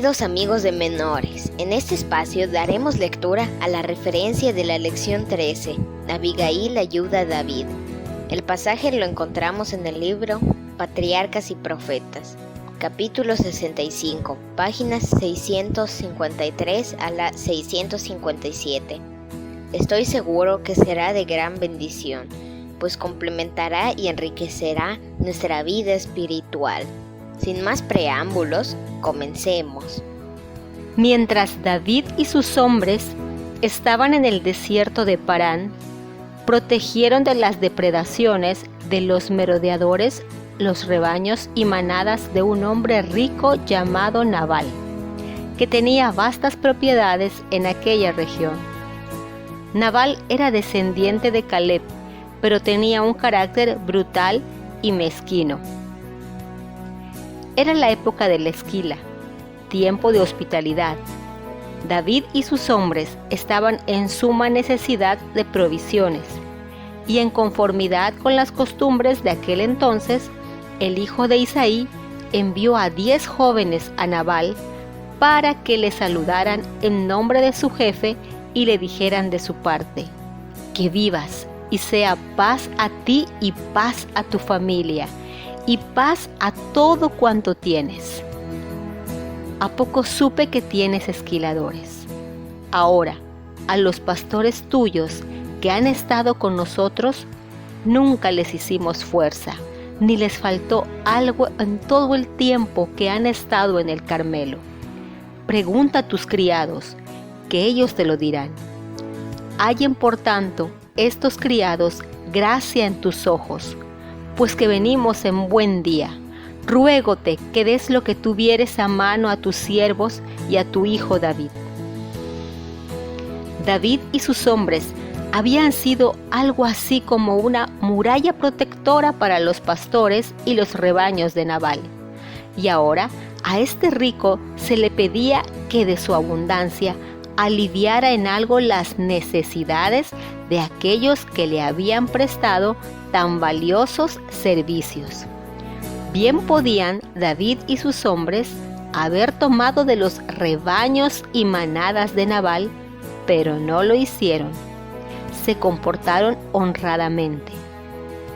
Queridos amigos de Menores, en este espacio daremos lectura a la referencia de la lección 13, Abigail ayuda a David. El pasaje lo encontramos en el libro Patriarcas y Profetas, capítulo 65, páginas 653 a la 657. Estoy seguro que será de gran bendición, pues complementará y enriquecerá nuestra vida espiritual. Sin más preámbulos, comencemos. Mientras David y sus hombres estaban en el desierto de Parán, protegieron de las depredaciones de los merodeadores los rebaños y manadas de un hombre rico llamado Nabal, que tenía vastas propiedades en aquella región. Nabal era descendiente de Caleb, pero tenía un carácter brutal y mezquino. Era la época de la esquila, tiempo de hospitalidad. David y sus hombres estaban en suma necesidad de provisiones, y en conformidad con las costumbres de aquel entonces, el hijo de Isaí envió a 10 jóvenes a Nabal para que le saludaran en nombre de su jefe y le dijeran de su parte: que vivas y sea paz a ti y paz a tu familia, y paz a todo cuanto tienes. ¿A poco supe que tienes esquiladores? Ahora, a los pastores tuyos que han estado con nosotros, nunca les hicimos fuerza, ni les faltó algo en todo el tiempo que han estado en el Carmelo. Pregunta a tus criados, que ellos te lo dirán. Hallen, por tanto, estos criados gracia en tus ojos, pues que venimos en buen día. Ruégote que des lo que tuvieres a mano a tus siervos y a tu hijo David. David y sus hombres habían sido algo así como una muralla protectora para los pastores y los rebaños de Nabal. Y ahora a este rico se le pedía que de su abundancia aliviara en algo las necesidades de aquellos que le habían prestado tan valiosos servicios. Bien podían David y sus hombres haber tomado de los rebaños y manadas de Nabal, pero no lo hicieron. Se comportaron honradamente.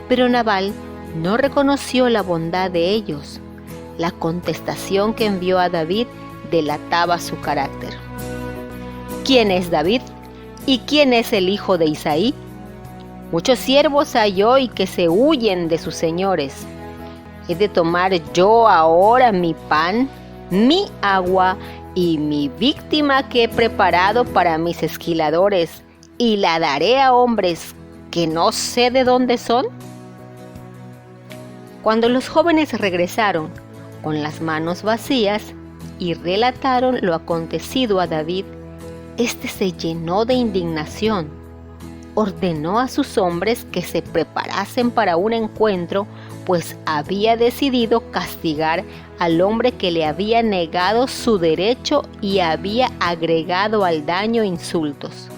Pero Nabal no reconoció la bondad de ellos. La contestación que envió a David delataba su carácter. ¿Quién es David? ¿Y quién es el hijo de Isaí? Muchos siervos hay hoy que se huyen de sus señores. ¿He de tomar yo ahora mi pan, mi agua y mi víctima que he preparado para mis esquiladores y la daré a hombres que no sé de dónde son? Cuando los jóvenes regresaron con las manos vacías y relataron lo acontecido a David, este se llenó de indignación. Ordenó a sus hombres que se preparasen para un encuentro, pues había decidido castigar al hombre que le había negado su derecho y había agregado al daño insultos.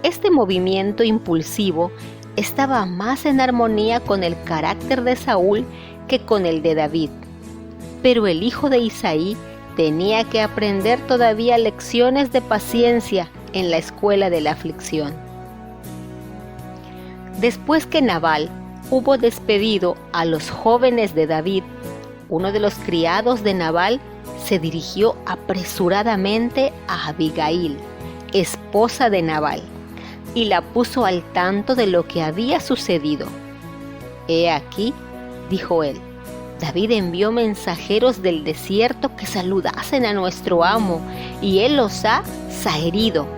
Este movimiento impulsivo estaba más en armonía con el carácter de Saúl que con el de David, pero el hijo de Isaí tenía que aprender todavía lecciones de paciencia en la escuela de la aflicción. Después que Nabal hubo despedido a los jóvenes de David, uno de los criados de Nabal se dirigió apresuradamente a Abigail, esposa de Nabal, y la puso al tanto de lo que había sucedido. «He aquí», dijo él, «David envió mensajeros del desierto que saludasen a nuestro amo, y él los ha zaherido.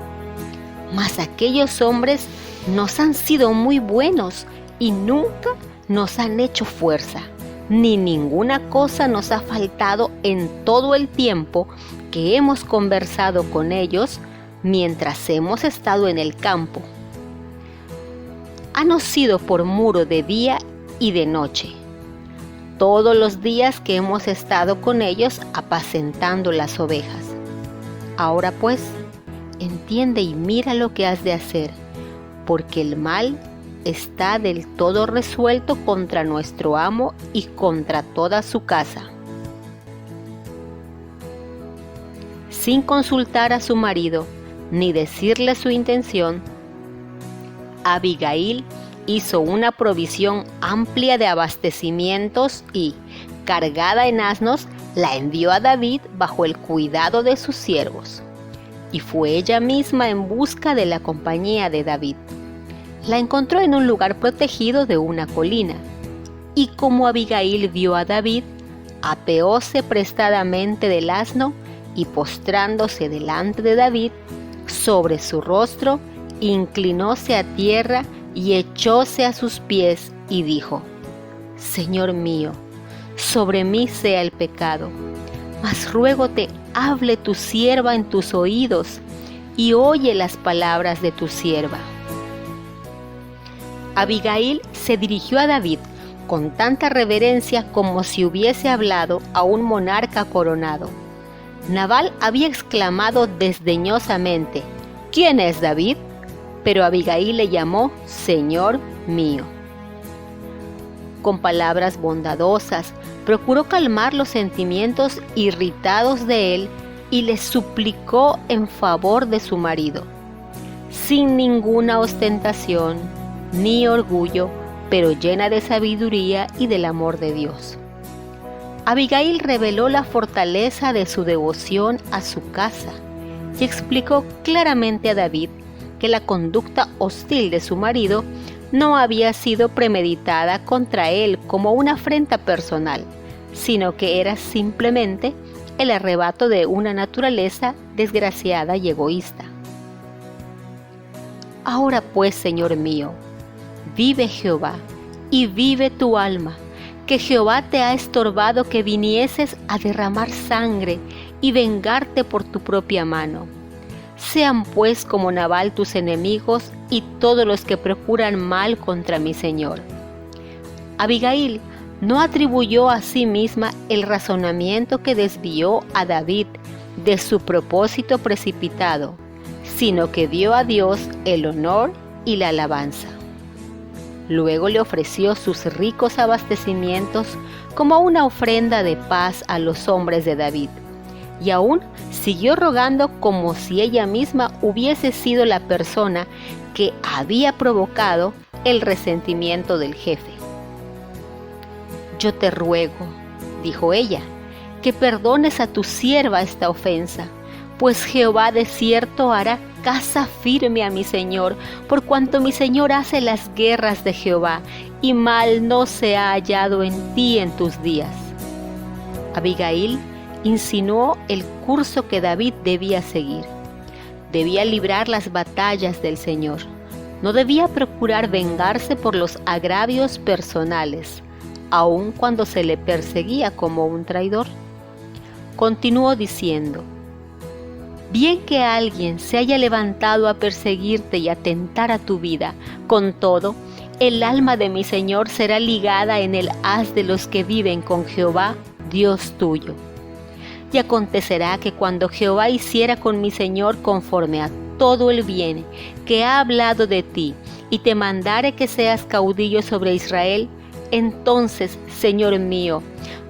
Mas aquellos hombres nos han sido muy buenos y nunca nos han hecho fuerza, ni ninguna cosa nos ha faltado en todo el tiempo que hemos conversado con ellos mientras hemos estado en el campo. Hanos sido por muro de día y de noche, todos los días que hemos estado con ellos apacentando las ovejas. Ahora pues, entiende y mira lo que has de hacer, porque el mal está del todo resuelto contra nuestro amo y contra toda su casa». sin consultar a su marido ni decirle su intención, Abigail hizo una provisión amplia de abastecimientos y, cargada en asnos, la envió a David bajo el cuidado de sus siervos. Y fue ella misma en busca de la compañía de David. La encontró en un lugar protegido de una colina. Y como Abigail vio a David, apeóse prestadamente del asno y postrándose delante de David, sobre su rostro, inclinóse a tierra y echóse a sus pies y dijo: Señor mío, sobre mí sea el pecado, mas ruégote hable tu sierva en tus oídos y oye las palabras de tu sierva. Abigail se dirigió a David con tanta reverencia como si hubiese hablado a un monarca coronado. Nabal había exclamado desdeñosamente: ¿Quién es David? Pero Abigail le llamó Señor mío. Con palabras bondadosas, procuró calmar los sentimientos irritados de él y le suplicó en favor de su marido, sin ninguna ostentación ni orgullo, pero llena de sabiduría y del amor de Dios. Abigail reveló la fortaleza de su devoción a su casa y explicó claramente a David que la conducta hostil de su marido no había sido premeditada contra él como una afrenta personal, sino que era simplemente el arrebato de una naturaleza desgraciada y egoísta. Ahora pues, Señor mío, vive Jehová, y vive tu alma, que Jehová te ha estorbado que vinieses a derramar sangre y vengarte por tu propia mano. Sean pues como Nabal tus enemigos y todos los que procuran mal contra mi señor. Abigail no atribuyó a sí misma el razonamiento que desvió a David de su propósito precipitado, sino que dio a Dios el honor y la alabanza. Luego le ofreció sus ricos abastecimientos como una ofrenda de paz a los hombres de David, y aún siguió rogando como si ella misma hubiese sido la persona que había provocado el resentimiento del jefe. Yo te ruego, dijo ella, que perdones a tu sierva esta ofensa, pues Jehová de cierto hará casa firme a mi señor, por cuanto mi señor hace las guerras de Jehová, y mal no se ha hallado en ti en tus días. Abigail insinuó el curso que David debía seguir. Debía librar las batallas del Señor. No debía procurar vengarse por los agravios personales, aun cuando se le perseguía como un traidor. Continuó diciendo: bien que alguien se haya levantado a perseguirte y atentar a tu vida, con todo, el alma de mi Señor será ligada en el haz de los que viven con Jehová, Dios tuyo. Y acontecerá que cuando Jehová hiciera con mi Señor conforme a todo el bien que ha hablado de ti, y te mandare que seas caudillo sobre Israel, entonces, Señor mío,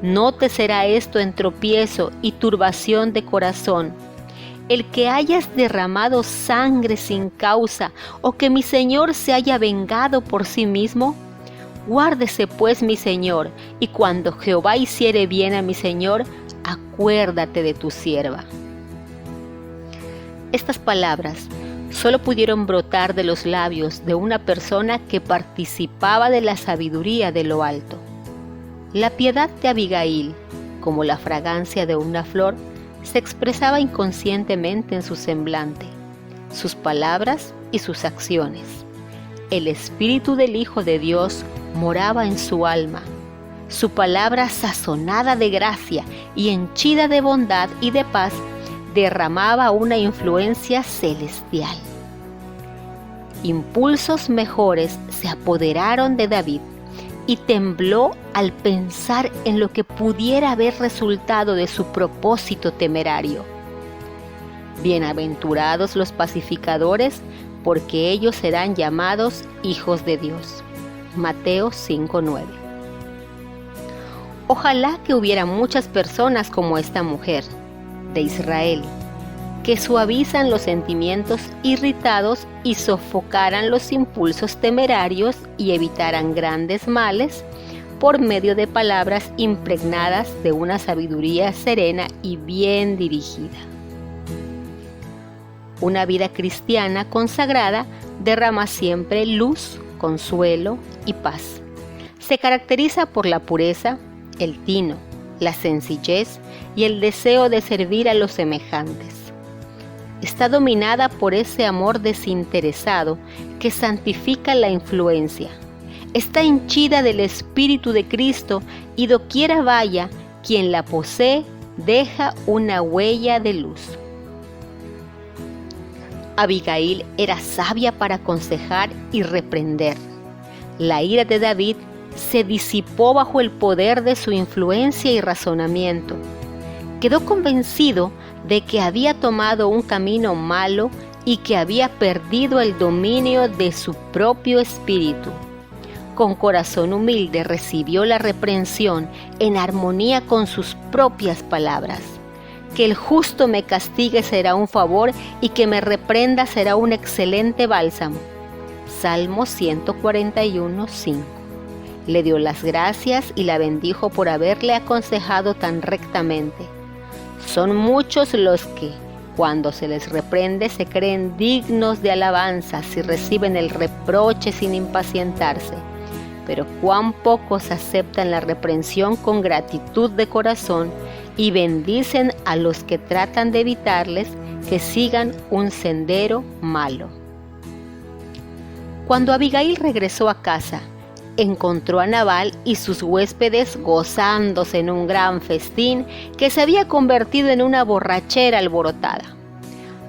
no te será esto en tropiezo y turbación de corazón, el que hayas derramado sangre sin causa, o que mi Señor se haya vengado por sí mismo. Guárdese pues mi Señor, y cuando Jehová hiciere bien a mi Señor, acuérdate de tu sierva. Estas palabras solo pudieron brotar de los labios de una persona que participaba de la sabiduría de lo alto. La piedad de Abigail, como la fragancia de una flor, se expresaba inconscientemente en su semblante, sus palabras y sus acciones. El Espíritu del Hijo de Dios moraba en su alma. Su palabra sazonada de gracia y henchida de bondad y de paz derramaba una influencia celestial. Impulsos mejores se apoderaron de David y tembló al pensar en lo que pudiera haber resultado de su propósito temerario. Bienaventurados los pacificadores, porque ellos serán llamados hijos de Dios. Mateo 5:9. Ojalá que hubiera muchas personas como esta mujer de Israel, que suavizan los sentimientos irritados y sofocaran los impulsos temerarios y evitaran grandes males por medio de palabras impregnadas de una sabiduría serena y bien dirigida. Una vida cristiana consagrada derrama siempre luz, consuelo y paz. Se caracteriza por la pureza, el tino, la sencillez y el deseo de servir a los semejantes. Está dominada por ese amor desinteresado que santifica la influencia. Está henchida del Espíritu de Cristo y doquiera vaya, quien la posee deja una huella de luz. Abigail era sabia para aconsejar y reprender. La ira de David se disipó bajo el poder de su influencia y razonamiento. Quedó convencido de que había tomado un camino malo y que había perdido el dominio de su propio espíritu. Con corazón humilde recibió la reprensión en armonía con sus propias palabras. Que el justo me castigue será un favor y que me reprenda será un excelente bálsamo. Salmo 141:5. Le dio las gracias y la bendijo por haberle aconsejado tan rectamente. Son muchos los que, cuando se les reprende, se creen dignos de alabanza si reciben el reproche sin impacientarse. Pero cuán pocos aceptan la reprensión con gratitud de corazón y bendicen a los que tratan de evitarles que sigan un sendero malo. Cuando Abigail regresó a casa, encontró a Nabal y sus huéspedes gozándose en un gran festín que se había convertido en una borrachera alborotada.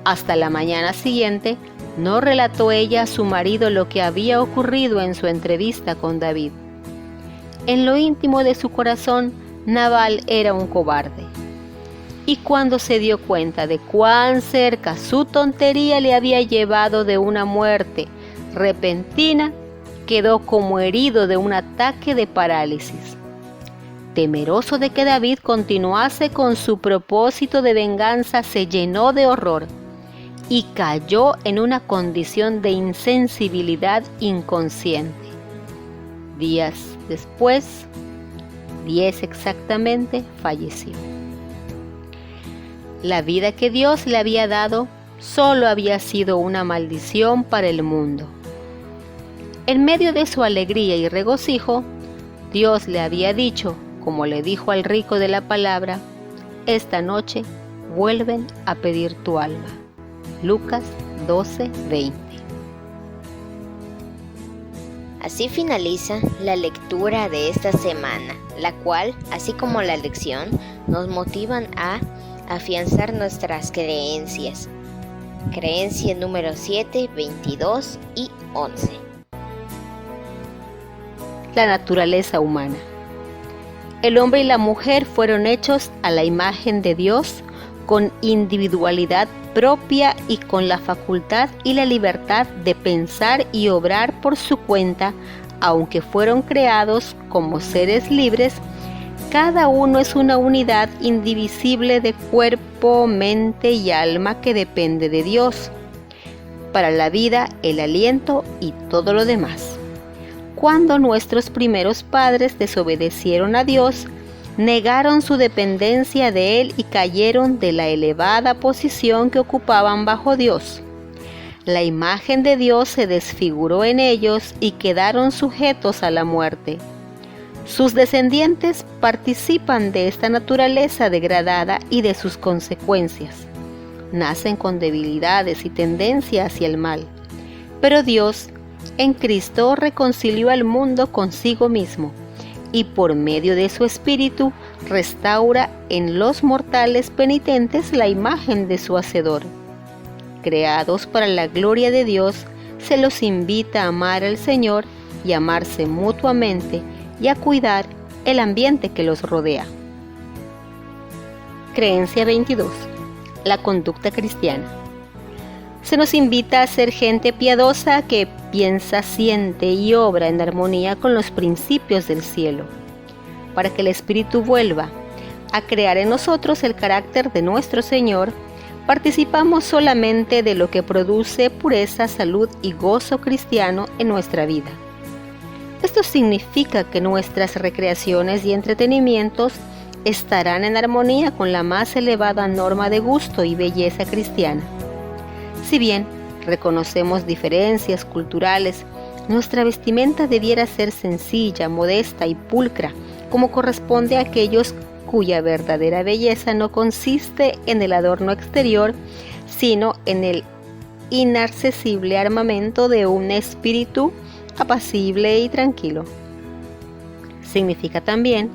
Hasta la mañana siguiente, no relató ella a su marido lo que había ocurrido en su entrevista con David. En lo íntimo de su corazón, Nabal era un cobarde. Y cuando se dio cuenta de cuán cerca su tontería le había llevado de una muerte repentina, quedó como herido de un ataque de parálisis. Temeroso de que David continuase con su propósito de venganza, se llenó de horror y cayó en una condición de insensibilidad inconsciente. Días después, 10 exactamente, falleció. La vida que Dios le había dado solo había sido una maldición para el mundo. En medio de su alegría y regocijo, Dios le había dicho, como le dijo al rico de la palabra: esta noche vuelven a pedir tu alma. Lucas 12:20. Así finaliza la lectura de esta semana, la cual, así como la lección, nos motivan a afianzar nuestras creencias. Creencia número 7, 22 y 11. La naturaleza humana. El hombre y la mujer fueron hechos a la imagen de Dios, con individualidad propia y con la facultad y la libertad de pensar y obrar por su cuenta. Aunque fueron creados como seres libres, cada uno es una unidad indivisible de cuerpo, mente y alma que depende de Dios para la vida, el aliento y todo lo demás. Cuando nuestros primeros padres desobedecieron a Dios, negaron su dependencia de Él y cayeron de la elevada posición que ocupaban bajo Dios. La imagen de Dios se desfiguró en ellos y quedaron sujetos a la muerte. Sus descendientes participan de esta naturaleza degradada y de sus consecuencias. Nacen con debilidades y tendencia hacia el mal. Pero Dios, en Cristo, reconcilió al mundo consigo mismo y por medio de su Espíritu restaura en los mortales penitentes la imagen de su Hacedor. Creados para la gloria de Dios, se los invita a amar al Señor y amarse mutuamente y a cuidar el ambiente que los rodea. Creencia 22. La conducta cristiana. Se nos invita a ser gente piadosa que piensa, siente y obra en armonía con los principios del cielo, para que el Espíritu vuelva a crear en nosotros el carácter de nuestro Señor, participamos solamente de lo que produce pureza, salud y gozo cristiano en nuestra vida. Esto significa que nuestras recreaciones y entretenimientos estarán en armonía con la más elevada norma de gusto y belleza cristiana. Si bien reconocemos diferencias culturales, nuestra vestimenta debiera ser sencilla, modesta y pulcra, como corresponde a aquellos cuya verdadera belleza no consiste en el adorno exterior, sino en el inaccesible armamento de un espíritu apacible y tranquilo. Significa también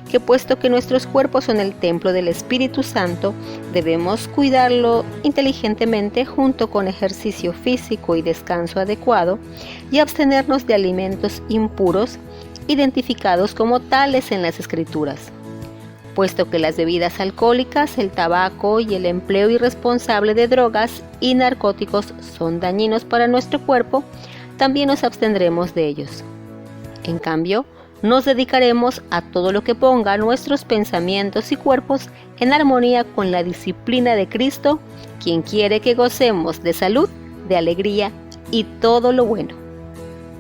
que puesto que nuestros cuerpos son el templo del Espíritu Santo, debemos cuidarlo inteligentemente junto con ejercicio físico y descanso adecuado y abstenernos de alimentos impuros identificados como tales en las Escrituras. Puesto que las bebidas alcohólicas, el tabaco y el empleo irresponsable de drogas y narcóticos son dañinos para nuestro cuerpo, también nos abstendremos de ellos. En cambio, nos dedicaremos a todo lo que ponga nuestros pensamientos y cuerpos en armonía con la disciplina de Cristo, quien quiere que gocemos de salud, de alegría y todo lo bueno.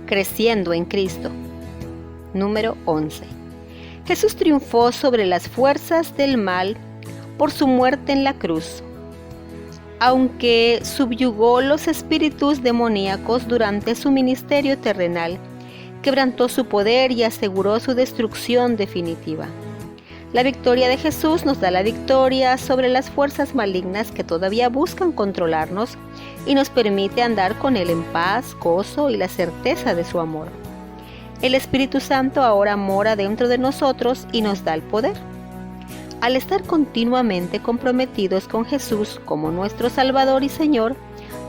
Creciendo en Cristo. Número 11. Jesús triunfó sobre las fuerzas del mal por su muerte en la cruz. Aunque subyugó los espíritus demoníacos durante su ministerio terrenal, quebrantó su poder y aseguró su destrucción definitiva. La victoria de Jesús nos da la victoria sobre las fuerzas malignas que todavía buscan controlarnos y nos permite andar con Él en paz, gozo y la certeza de su amor. El Espíritu Santo ahora mora dentro de nosotros y nos da el poder. Al estar continuamente comprometidos con Jesús como nuestro Salvador y Señor,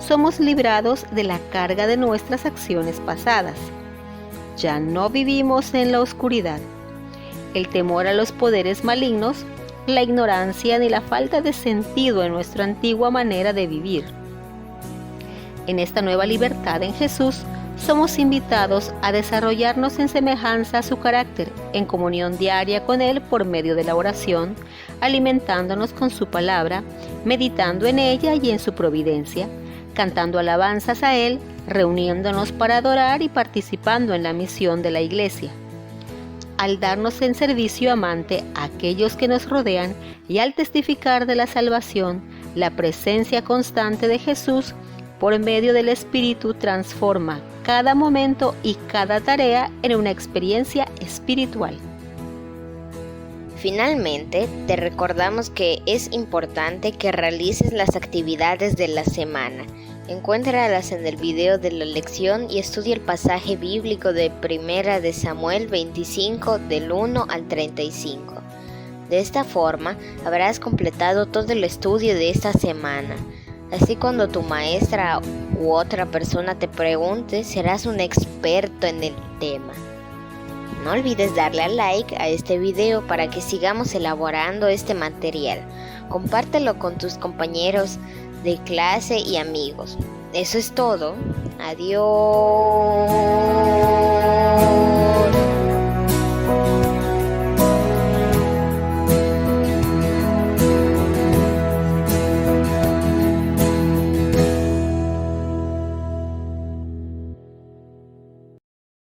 somos librados de la carga de nuestras acciones pasadas. Ya no vivimos en la oscuridad. El temor a los poderes malignos, la ignorancia ni la falta de sentido en nuestra antigua manera de vivir. En esta nueva libertad en Jesús, somos invitados a desarrollarnos en semejanza a su carácter, en comunión diaria con Él por medio de la oración, alimentándonos con su palabra, meditando en ella y en su providencia, cantando alabanzas a Él, reuniéndonos para adorar y participando en la misión de la Iglesia. Al darnos en servicio amante a aquellos que nos rodean y al testificar de la salvación, la presencia constante de Jesús por medio del Espíritu transforma cada momento y cada tarea en una experiencia espiritual. Finalmente, te recordamos que es importante que realices las actividades de la semana. Encuéntralas en el video de la lección y estudia el pasaje bíblico de 1 de Samuel 25 del 1 al 35. De esta forma, habrás completado todo el estudio de esta semana. Así cuando tu maestra u otra persona te pregunte, serás un experto en el tema. No olvides darle a like a este video para que sigamos elaborando este material. Compártelo con tus compañeros de clase y amigos. Eso es todo. Adiós.